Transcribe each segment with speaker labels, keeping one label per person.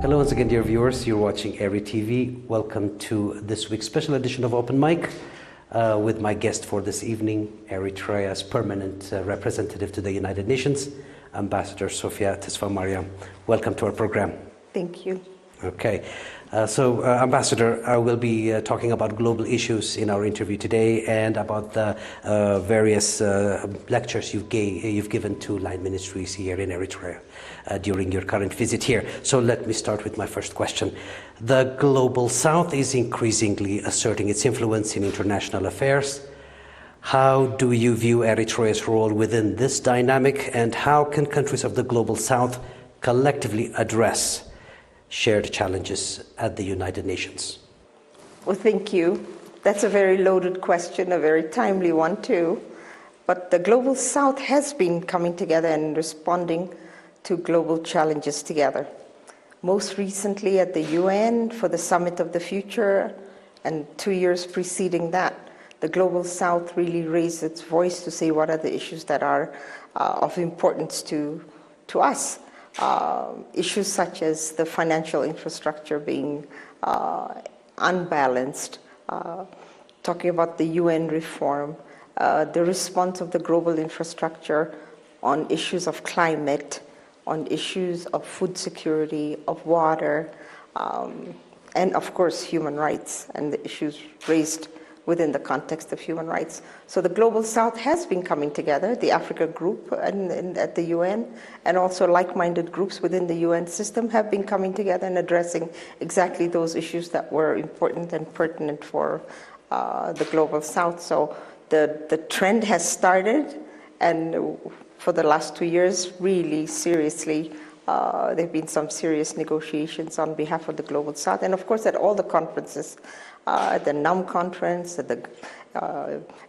Speaker 1: Hello once again, dear viewers. You're watching ERi-TV. Welcome to this week's special edition of Open Mic with my guest for this evening, Eritrea's permanent representative to the United Nations, Ambassador Sophia Tesfamariam. Welcome to our program.
Speaker 2: Thank you.
Speaker 1: Okay. Ambassador, I will be talking about global issues in our interview today and about the various lectures you've given to line ministries here in Eritrea during your current visit here. So let me start with my first question. The Global South is increasingly asserting its influence in international affairs. How do you view Eritrea's role within this dynamic, and how can countries of the Global South collectively address shared challenges at the United Nations?
Speaker 2: Well, thank you. That's a very loaded question, a very timely one too. But the Global South has been coming together and responding to global challenges together. Most recently at the UN for the Summit of the Future, and 2 years preceding that, the Global South really raised its voice to say what are the issues that are of importance to us. Issues such as the financial infrastructure being unbalanced, talking about the UN reform, the response of the global infrastructure on issues of climate, on issues of food security, of water, and of course human rights and the issues raised within the context of human rights. So the Global South has been coming together, the Africa group at the UN, and also like-minded groups within the UN system have been coming together and addressing exactly those issues that were important and pertinent for the Global South. So the trend has started, and for the last 2 years, really seriously, there have been some serious negotiations on behalf of the Global South, and of course at all the conferences, the NUM conference, at the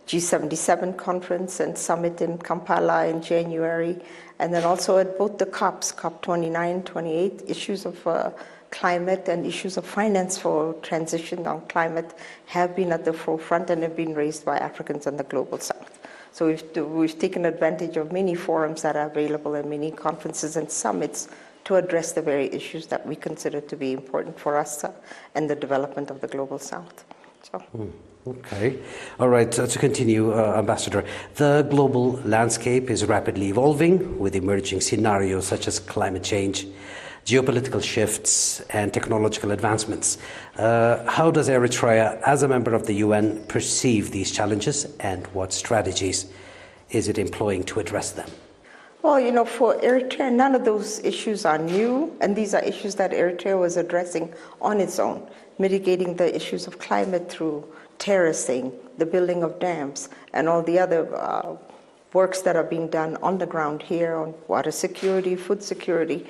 Speaker 2: G77 conference and summit in Kampala in January, and then also at both the COPs, COP 29, 28, issues of climate and issues of finance for transition on climate have been at the forefront and have been raised by Africans and the Global South. So we've taken advantage of many forums that are available and many conferences and summits to address the very issues that we consider to be important for us and the development of the Global South. So.
Speaker 1: Okay. All right. To continue, Ambassador, the global landscape is rapidly evolving with emerging scenarios such as climate change, geopolitical shifts, and technological advancements. How does Eritrea, as a member of the UN, perceive these challenges, and what strategies is it employing to address them?
Speaker 2: Well, you know, for Eritrea, none of those issues are new, and these are issues that Eritrea was addressing on its own, mitigating the issues of climate through terracing, the building of dams, and all the other works that are being done on the ground here on water security, food security.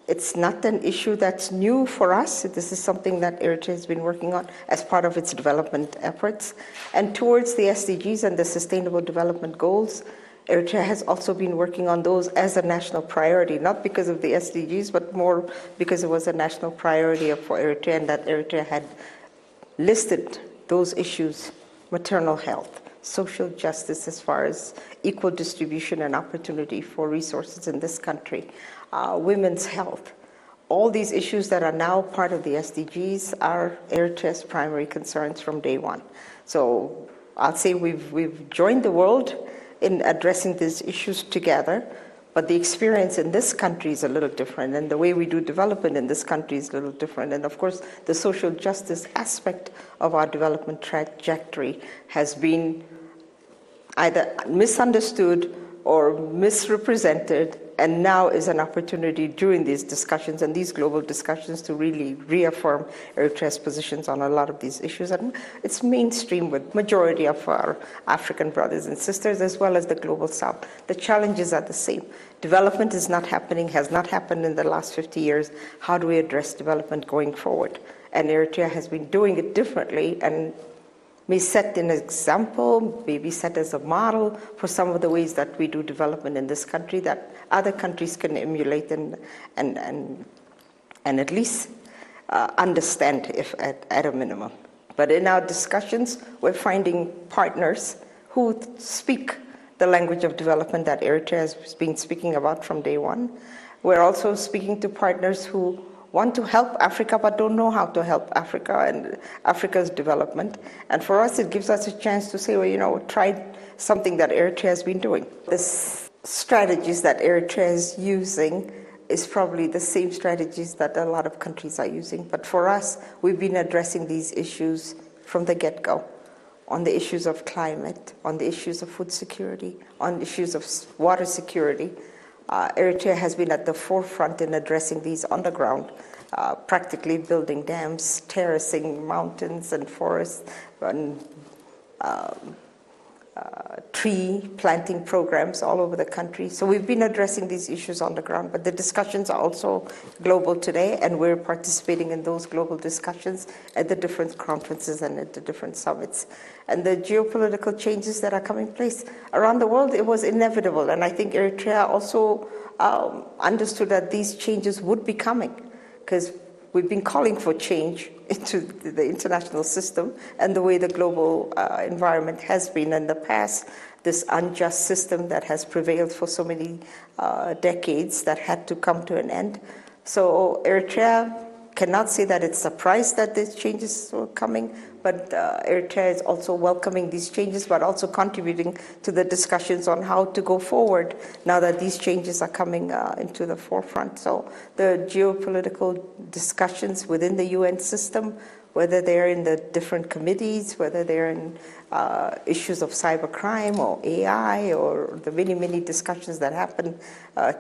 Speaker 2: It's not an issue that's new for us. This is something that Eritrea has been working on as part of its development efforts. And towards the SDGs and the Sustainable Development Goals, Eritrea has also been working on those as a national priority, not because of the SDGs, but more because it was a national priority for Eritrea, and that Eritrea had listed those issues: maternal health, social justice as far as equal distribution and opportunity for resources in this country, women's health. All these issues that are now part of the SDGs are Eritrea's primary concerns from day one. So I'll say we've joined the world in addressing these issues together, but the experience in this country is a little different, and the way we do development in this country is a little different. And of course, the social justice aspect of our development trajectory has been either misunderstood or misrepresented, and now is an opportunity during these discussions and these global discussions to really reaffirm Eritrea's positions on a lot of these issues. And it's mainstream with majority of our African brothers and sisters, as well as the Global South. The challenges are the same. Development is not happening, has not happened in the last 50 years. How do we address development going forward? And Eritrea has been doing it differently, and may set an example, maybe set as a model for some of the ways that we do development in this country that other countries can emulate and at least understand, if at a minimum. But in our discussions, we're finding partners who speak the language of development that Eritrea has been speaking about from day one. We're also speaking to partners who want to help Africa but don't know how to help Africa and Africa's development. And for us, it gives us a chance to say, well, try something that Eritrea has been doing. The strategies that Eritrea is using is probably the same strategies that a lot of countries are using. But for us, we've been addressing these issues from the get-go, on the issues of climate, on the issues of food security, on issues of water security. Eritrea has been at the forefront in addressing these on the ground, practically building dams, terracing mountains and forests, and tree planting programs all over the country. So we've been addressing these issues on the ground, but the discussions are also global today, and we're participating in those global discussions at the different conferences and at the different summits. And the geopolitical changes that are coming place around the world, it was inevitable. And I think Eritrea also understood that these changes would be coming, because we've been calling for change into the international system and the way the global environment has been in the past, this unjust system that has prevailed for so many decades that had to come to an end. So Eritrea cannot say that it's surprised that these changes were coming, but Eritrea is also welcoming these changes, but also contributing to the discussions on how to go forward now that these changes are coming into the forefront. So the geopolitical discussions within the UN system, whether they're in the different committees, whether they're in issues of cybercrime or AI, or the many, many discussions that happen,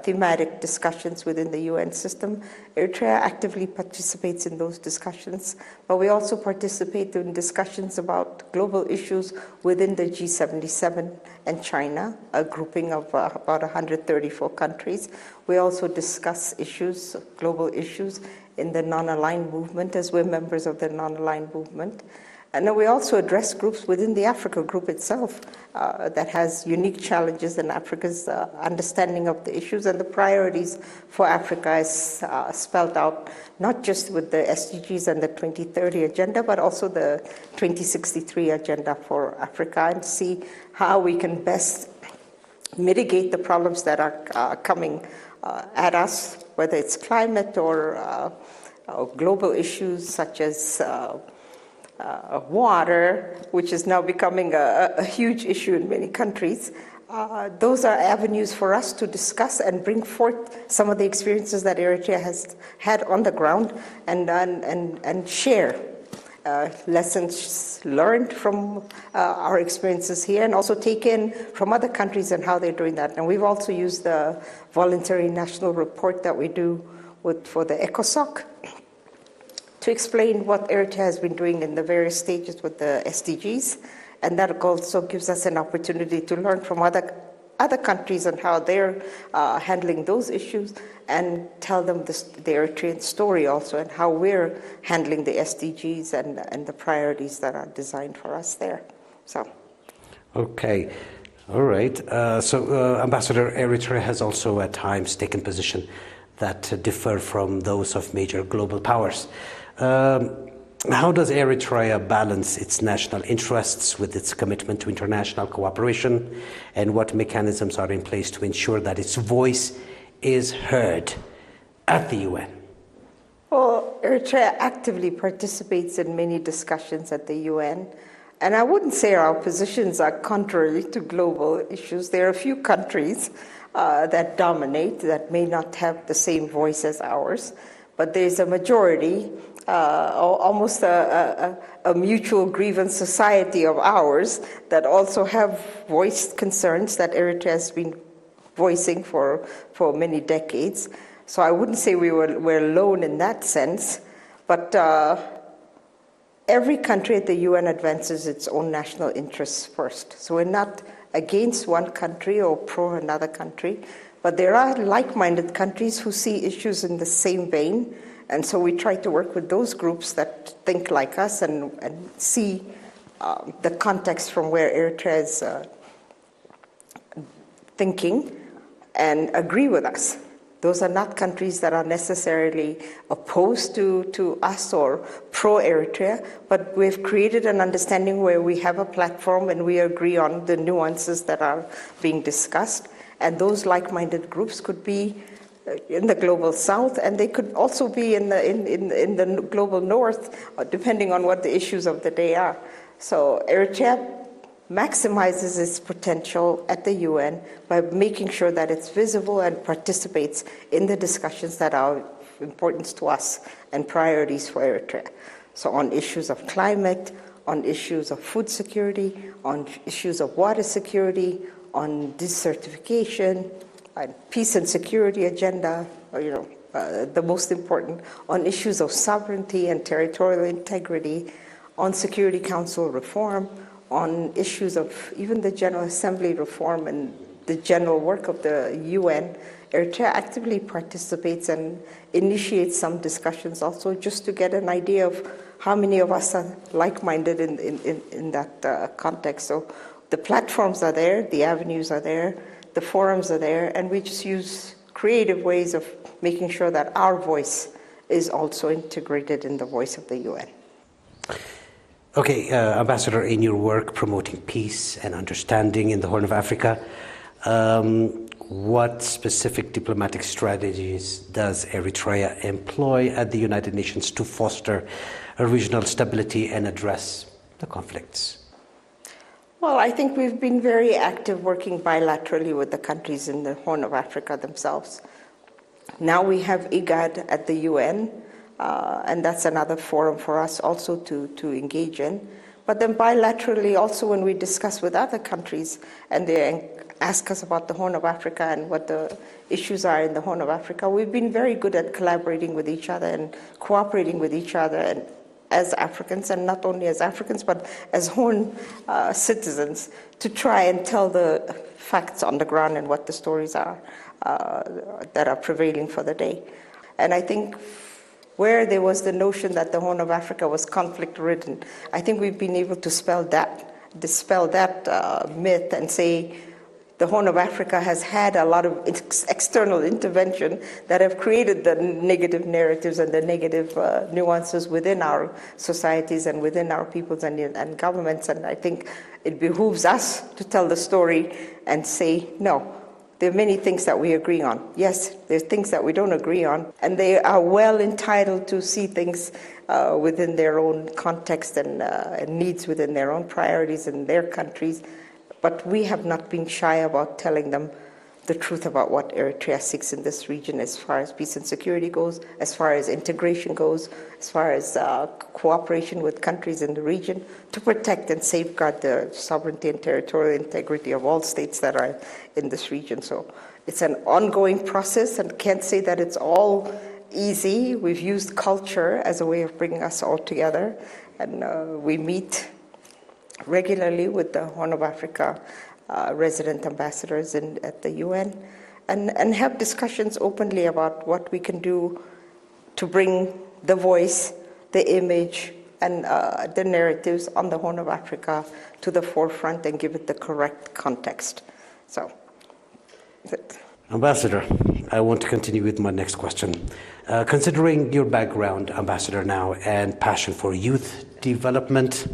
Speaker 2: thematic discussions within the UN system. Eritrea actively participates in those discussions, but we also participate in discussions about global issues within the G77 and China, a grouping of about 134 countries. We also discuss issues, global issues, in the non-aligned movement, as we're members of the non-aligned movement. And then we also address groups within the Africa group itself that has unique challenges in Africa's understanding of the issues and the priorities for Africa is spelled out, not just with the SDGs and the 2030 agenda, but also the 2063 agenda for Africa, and see how we can best mitigate the problems that are coming at us, whether it's climate or global issues such as water, which is now becoming a huge issue in many countries. Those are avenues for us to discuss and bring forth some of the experiences that Eritrea has had on the ground and share lessons learned from our experiences here, and also take in from other countries and how they're doing that. And we've also used the voluntary national report that we do for the ECOSOC to explain what Eritrea has been doing in the various stages with the SDGs. And that also gives us an opportunity to learn from other countries and how they're handling those issues, and tell them the Eritrean story also, and how we're handling the SDGs and the priorities that are designed for us there. So.
Speaker 1: Okay. All right. So, Ambassador, Eritrea has also at times taken position that differ from those of major global powers. How does Eritrea balance its national interests with its commitment to international cooperation, and what mechanisms are in place to ensure that its voice is heard at the UN?
Speaker 2: Well, Eritrea actively participates in many discussions at the UN, and I wouldn't say our positions are contrary to global issues. There are a few countries that dominate, that may not have the same voice as ours, but there's a majority, almost a mutual grievance society of ours, that also have voiced concerns that Eritrea has been voicing for many decades. So I wouldn't say we're alone in that sense, but every country at the UN advances its own national interests first. So we're not against one country or pro another country, but there are like-minded countries who see issues in the same vein, and so we try to work with those groups that think like us and see the context from where Eritrea is thinking and agree with us. Those are not countries that are necessarily opposed to us or pro-Eritrea, but we've created an understanding where we have a platform and we agree on the nuances that are being discussed. And those like-minded groups could be in the global south, and they could also be in the global north, depending on what the issues of the day are. So Eritrea maximizes its potential at the UN by making sure that it's visible and participates in the discussions that are of importance to us and priorities for Eritrea. So on issues of climate, on issues of food security, on issues of water security, on desertification, and peace and security agenda, the most important, on issues of sovereignty and territorial integrity, on Security Council reform, on issues of even the General Assembly reform and the general work of the UN. Eritrea actively participates and initiates some discussions also, just to get an idea of how many of us are like-minded in that context. So the platforms are there, the avenues are there, the forums are there, and we just use creative ways of making sure that our voice is also integrated in the voice of the UN.
Speaker 1: Okay, Ambassador, in your work promoting peace and understanding in the Horn of Africa, what specific diplomatic strategies does Eritrea employ at the United Nations to foster regional stability and address the conflicts?
Speaker 2: Well, I think we've been very active working bilaterally with the countries in the Horn of Africa themselves. Now we have IGAD at the UN, and that's another forum for us also to engage in. But then bilaterally also when we discuss with other countries and they ask us about the Horn of Africa and what the issues are in the Horn of Africa, we've been very good at collaborating with each other and cooperating with each other, and as Africans, and not only as Africans, but as Horn citizens, to try and tell the facts on the ground and what the stories are that are prevailing for the day. And I think where there was the notion that the Horn of Africa was conflict-ridden, I think we've been able to dispel that myth and say the Horn of Africa has had a lot of external intervention that have created the negative narratives and the negative nuances within our societies and within our peoples and governments. And I think it behooves us to tell the story and say, no, there are many things that we agree on. Yes, there's things that we don't agree on, and they are well entitled to see things within their own context and needs within their own priorities in their countries. But we have not been shy about telling them the truth about what Eritrea seeks in this region as far as peace and security goes, as far as integration goes, as far as cooperation with countries in the region to protect and safeguard the sovereignty and territorial integrity of all states that are in this region. So it's an ongoing process, and can't say that it's all easy. We've used culture as a way of bringing us all together, and we meet regularly with the Horn of Africa resident ambassadors at the UN and have discussions openly about what we can do to bring the voice, the image, and the narratives on the Horn of Africa to the forefront and give it the correct context. So,
Speaker 1: Ambassador, I want to continue with my next question. Considering your background, Ambassador, now, and passion for youth development,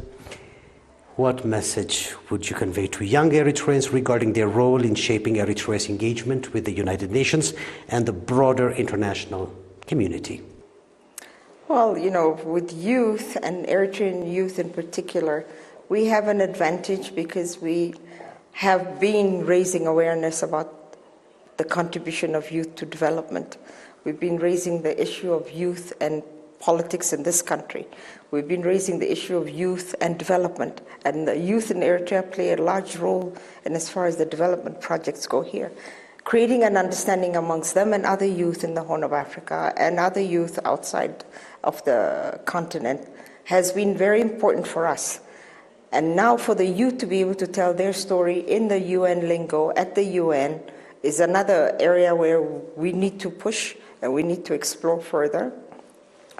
Speaker 1: what message would you convey to young Eritreans regarding their role in shaping Eritrea's engagement with the United Nations and the broader international community?
Speaker 2: Well, with youth, and Eritrean youth in particular, we have an advantage because we have been raising awareness about the contribution of youth to development. We've been raising the issue of youth and politics in this country. We've been raising the issue of youth and development, and the youth in Eritrea play a large role in as far as the development projects go here. Creating an understanding amongst them and other youth in the Horn of Africa and other youth outside of the continent has been very important for us. And now for the youth to be able to tell their story in the UN lingo at the UN is another area where we need to push and we need to explore further.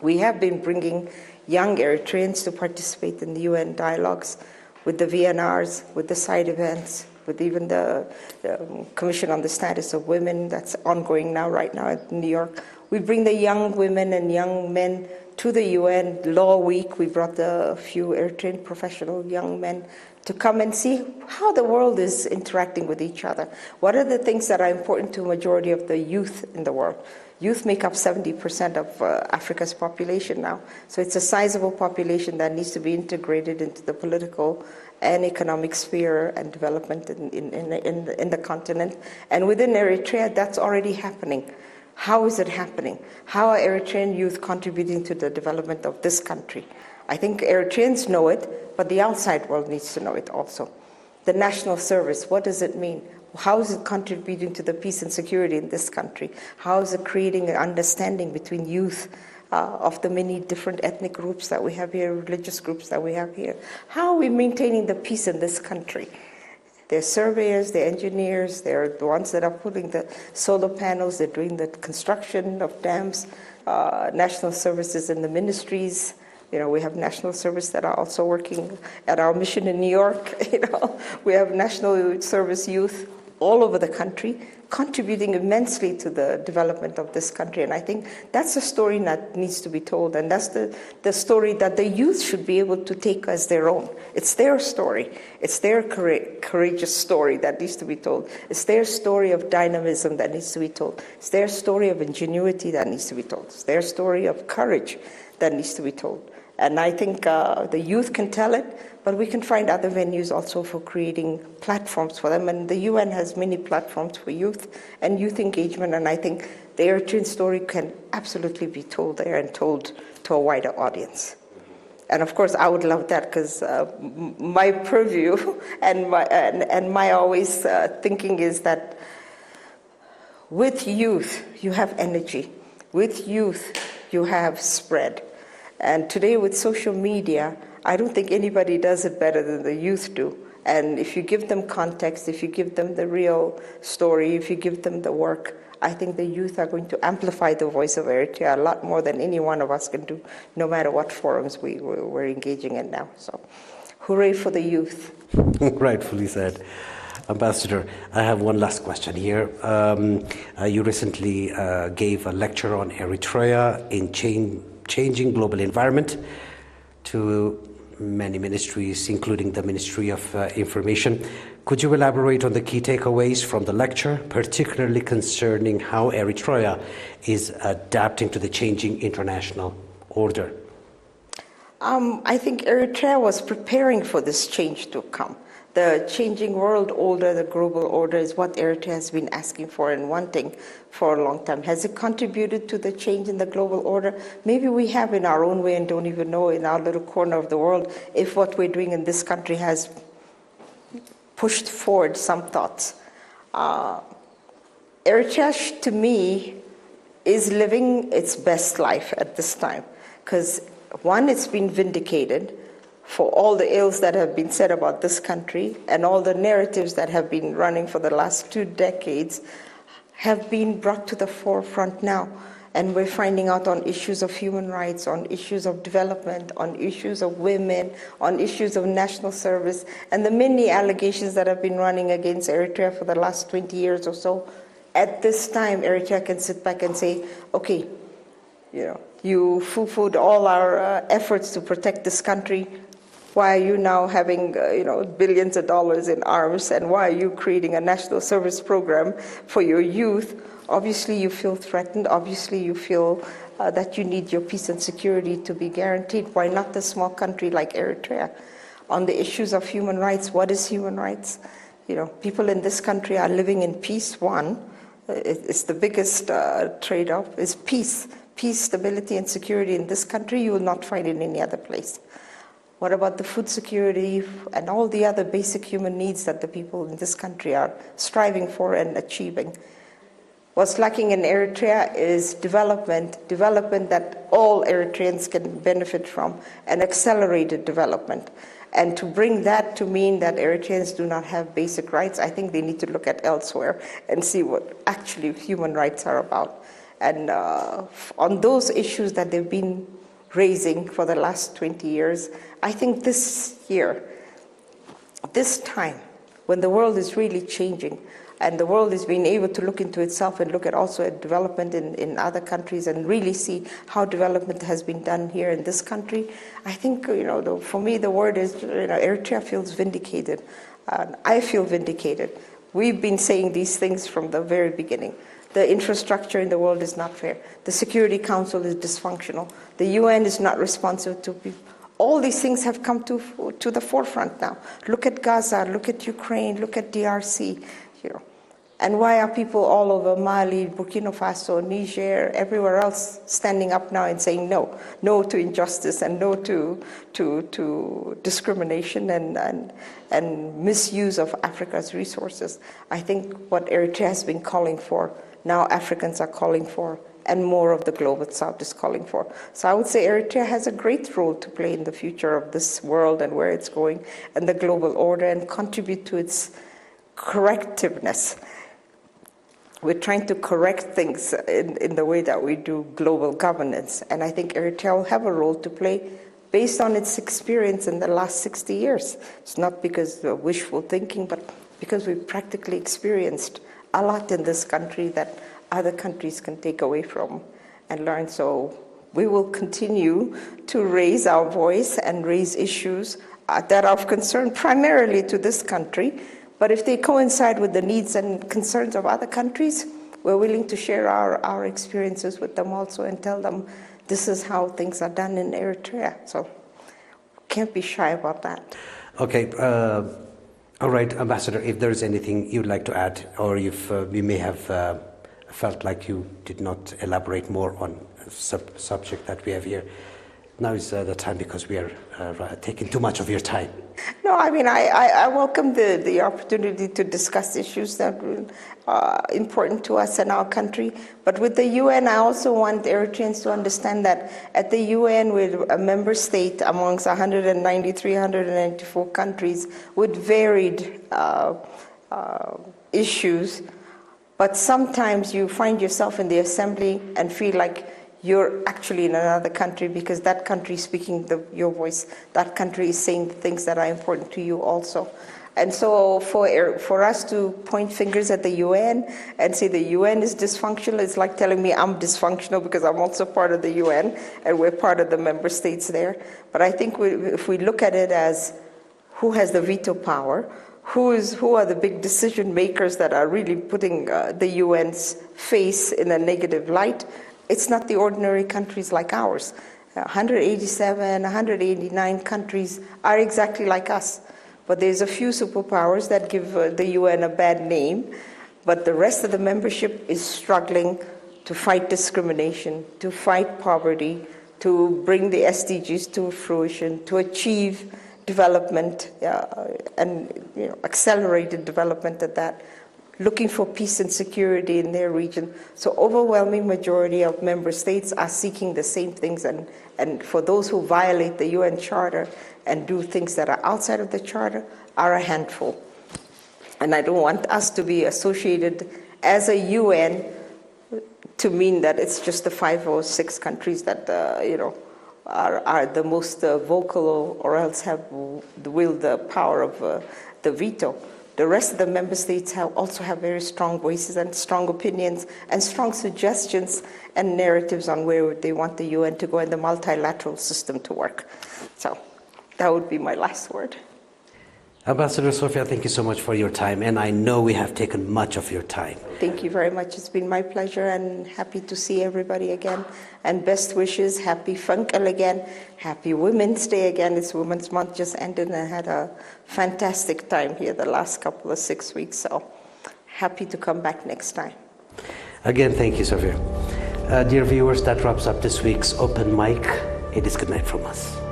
Speaker 2: We have been bringing young Eritreans to participate in the UN dialogues with the VNRs, with the side events, with even the Commission on the Status of Women that's ongoing right now in New York. We bring the young women and young men to the UN Law Week. We brought a few Eritrean professional young men to come and see how the world is interacting with each other. What are the things that are important to a majority of the youth in the world? Youth make up 70% of Africa's population now. So it's a sizable population that needs to be integrated into the political and economic sphere and development in the continent. And within Eritrea, that's already happening. How is it happening? How are Eritrean youth contributing to the development of this country? I think Eritreans know it, but the outside world needs to know it also. The national service, what does it mean? How is it contributing to the peace and security in this country? How is it creating an understanding between youth of the many different ethnic groups that we have here, religious groups that we have here? How are we maintaining the peace in this country? They're surveyors, they're engineers, they're the ones that are putting the solar panels, they're doing the construction of dams, national services in the ministries. You know, we have national service that are also working at our mission in New York. You know, we have national service youth all over the country, contributing immensely to the development of this country. And I think that's a story that needs to be told. And that's the story that the youth should be able to take as their own. It's their story. It's their courageous story that needs to be told. It's their story of dynamism that needs to be told. It's their story of ingenuity that needs to be told. It's their story of courage that needs to be told. And I think the youth can tell it, but we can find other venues also for creating platforms for them. And the UN has many platforms for youth and youth engagement. And I think the Eritrean story can absolutely be told there and told to a wider audience. And of course, I would love that because my purview and my always thinking is that with youth, you have energy. With youth, you have spread. And today with social media, I don't think anybody does it better than the youth do. And if you give them context, if you give them the real story, if you give them the work, I think the youth are going to amplify the voice of Eritrea a lot more than any one of us can do, no matter what forums we're engaging in now. So, hooray for the youth.
Speaker 1: Rightfully said. Ambassador, I have one last question here. You recently gave a lecture on Eritrea in changing global environment to many ministries, including the Ministry of Information. Could you elaborate on the key takeaways from the lecture, particularly concerning how Eritrea is adapting to the changing international order?
Speaker 2: I think Eritrea was preparing for this change to come. The changing world order, the global order, is what Eritrea has been asking for and wanting for a long time. Has it contributed to the change in the global order? Maybe we have in our own way and don't even know in our little corner of the world if what we're doing in this country has pushed forward some thoughts. Eritrea, to me, is living its best life at this time because, one, it's been vindicated for all the ills that have been said about this country and all the narratives that have been running for the last 2 decades have been brought to the forefront now. And we're finding out on issues of human rights, on issues of development, on issues of women, on issues of national service, and the many allegations that have been running against Eritrea for the last 20 years or so. At this time, Eritrea can sit back and say, okay, you foo-fooed all our efforts to protect this country. Why are you now having billions of dollars in arms, and why are you creating a national service program for your youth? Obviously you feel threatened. Obviously you feel that you need your peace and security to be guaranteed. Why not the small country like Eritrea? On the issues of human rights, what is human rights? People in this country are living in peace. One, it's the biggest trade-off is peace. Peace, stability, and security in this country you will not find in any other place. What about the food security and all the other basic human needs that the people in this country are striving for and achieving? What's lacking in Eritrea is development that all Eritreans can benefit from, and accelerated development. And to bring that to mean that Eritreans do not have basic rights, I think they need to look at elsewhere and see what actually human rights are about. And on those issues that they've been raising for the last 20 years, I think this year, this time, when the world is really changing, And the world is being able to look into itself and look at also at development in other countries and really see how development has been done here in this country. I think, for me, the word is, Eritrea feels vindicated. I feel vindicated. We've been saying these things from the very beginning. The infrastructure in the world is not fair. The Security Council is dysfunctional. The UN is not responsive to people. All these things have come to the forefront now. Look at Gaza, look at Ukraine, look at DRC. And why are people all over Mali, Burkina Faso, Niger, everywhere else standing up now and saying no to injustice and no to discrimination and misuse of Africa's resources? I think what Eritrea has been calling for, now Africans are calling for, and more of the global south is calling for. So I would say Eritrea has a great role to play in the future of this world and where it's going and the global order, and contribute to its correctiveness. We're trying to correct things in the way that we do global governance. And I think Eritrea will have a role to play based on its experience in the last 60 years. It's not because of wishful thinking, but because we've practically experienced a lot in this country that other countries can take away from and learn. So we will continue to raise our voice and raise issues that are of concern primarily to this country. But if they coincide with the needs and concerns of other countries, we're willing to share our experiences with them also and tell them this is how things are done in Eritrea. So can't be shy about that.
Speaker 1: Okay. All right, Ambassador, if there is anything you'd like to add, or if you may have felt like you did not elaborate more on a subject that we have here, now is the time, because we are taking too much of your time.
Speaker 2: No, I mean, I welcome the opportunity to discuss issues that are important to us and our country. But with the UN, I also want Eritreans to understand that at the UN, we're a member state amongst 193, 194 countries with varied issues. But sometimes you find yourself in the assembly and feel like you're actually in another country, because that country is speaking your voice. That country is saying things that are important to you also. And so for us to point fingers at the UN and say the UN is dysfunctional, it's like telling me I'm dysfunctional because I'm also part of the UN and we're part of the member states there. But I think if we look at it as who has the veto power, who are the big decision makers that are really putting the UN's face in a negative light, it's not the ordinary countries like ours. 187, 189 countries are exactly like us. But there's a few superpowers that give the UN a bad name. But the rest of the membership is struggling to fight discrimination, to fight poverty, to bring the SDGs to fruition, to achieve development and accelerated development at that, looking for peace and security in their region. So overwhelming majority of member states are seeking the same things, and for those who violate the UN Charter and do things that are outside of the Charter are a handful. And I don't want us to be associated as a UN to mean that it's just the 5 or 6 countries that are the most vocal or else wield the power of the veto. The rest of the member states also have very strong voices and strong opinions and strong suggestions and narratives on where they want the UN to go and the multilateral system to work. So that would be my last word.
Speaker 1: Ambassador Sophia, thank you so much for your time, and I know we have taken much of your time.
Speaker 2: Thank you very much. It's been my pleasure, and happy to see everybody again. And best wishes. Happy Funkel again. Happy Women's Day again. It's Women's Month just ended, and I had a fantastic time here the last couple of 6 weeks. So happy to come back next time.
Speaker 1: Again, thank you, Sophia. Dear viewers, that wraps up this week's Open Mic. It is good night from us.